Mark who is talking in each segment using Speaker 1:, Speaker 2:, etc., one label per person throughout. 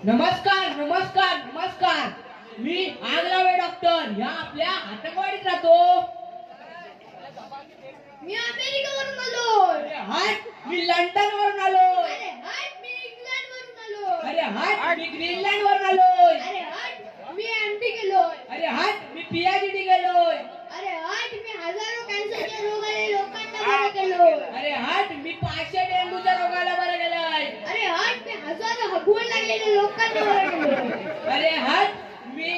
Speaker 1: नमस्कार नमस्कार नमस्कार. मी आगलावे डॉक्टर या आपल्या हातकवाडीत राहतो.
Speaker 2: मी अमेरिकेवरून आलो.
Speaker 1: हाय मी लंडन वरून आलो.
Speaker 2: अरे हट मी इंग्लंड वरून आलो.
Speaker 1: अरे हाय मी ग्रीनलँड वरून आलोय.
Speaker 2: अरे हट मी एमपी गेलोय.
Speaker 1: अरे हाय मी पीएचडी गेलोय.
Speaker 2: अरे हट मी हजारो कॅन्सरच्या रोगाने लोकांना बरं केलोय.
Speaker 1: अरे हाय मी 500 डेंग्यूच्या रोगाला बरं गेलोय.
Speaker 2: अरे हट मी हजारो हगवून लागलेल्या लोकांना बरं केलोय.
Speaker 1: अरे हाय मी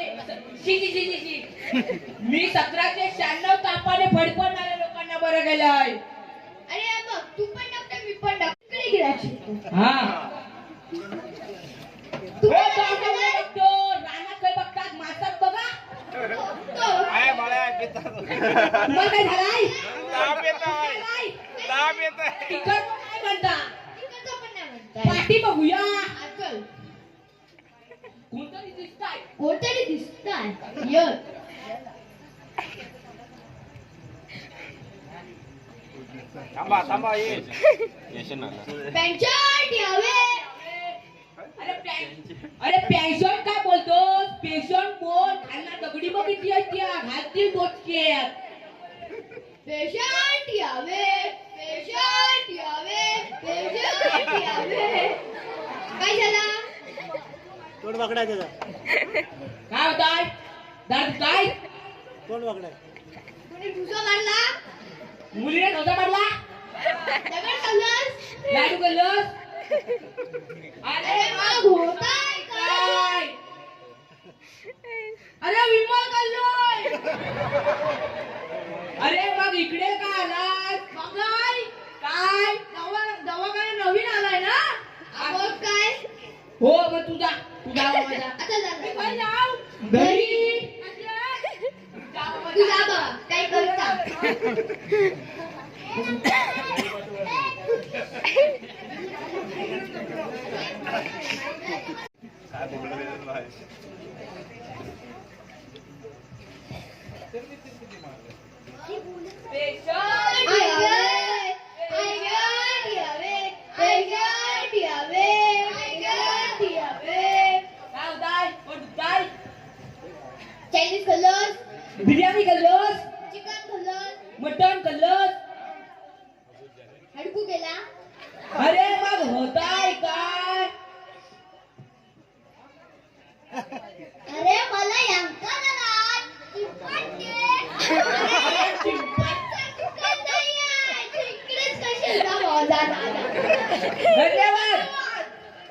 Speaker 1: 1796 तापाने फडफडणाऱ्या लोकांना बरं गेलोय.
Speaker 2: अरे बघ तू पण डॉक्टर मी पण डॉक्टर कडे गेलाची.
Speaker 1: हा
Speaker 2: तू
Speaker 1: हो
Speaker 2: पण
Speaker 1: डॉक्टर रानात काय बघतात मासात बघा.
Speaker 3: आहे मला पितात
Speaker 1: तुम्हाला काय झालंय?
Speaker 3: ताप येतोय ताप येतोय
Speaker 1: तिखट काय म्हणता?
Speaker 2: तिकडचं पण नाही म्हणताय.
Speaker 1: पाठी बघूया.
Speaker 2: आजकाल
Speaker 1: कोणतरी दिसताय.
Speaker 2: कोणतरी दिसताय. य
Speaker 3: थांबा थांबा ये
Speaker 2: पेंचर यावे.
Speaker 1: अरे पेशंट काय बोलतोस? पेशंट बोल. खालना दगडी बघितली असत्या घालतील बोचक्यात.
Speaker 2: पेशंट यावे. पेशंट यावे. पेशंट यावे. काय झाला?
Speaker 4: तोंड वाकडा आहे त्याचा.
Speaker 1: काय होताय? दर्द काय?
Speaker 4: तोंड वाकडा आहे.
Speaker 2: कोणी ठुसा मारला?
Speaker 1: मुलीने नव्हता मारला?
Speaker 2: दगड खाल्लास?
Speaker 1: लाडू गल्लस?
Speaker 2: अरे मग होताय काय?
Speaker 1: काय? अरे विमल गल्लोय. अरे मग इकडे का आलास?
Speaker 2: मगाय
Speaker 1: काय?
Speaker 2: दवाखाना नवीन आलाय ना? मग काय?
Speaker 1: हो मग तुझा माझा
Speaker 2: आता जा.
Speaker 1: मी काय जाऊ?
Speaker 2: घरी.
Speaker 1: जाऊ
Speaker 2: तू जा बघा काय करता.
Speaker 3: काय बोललं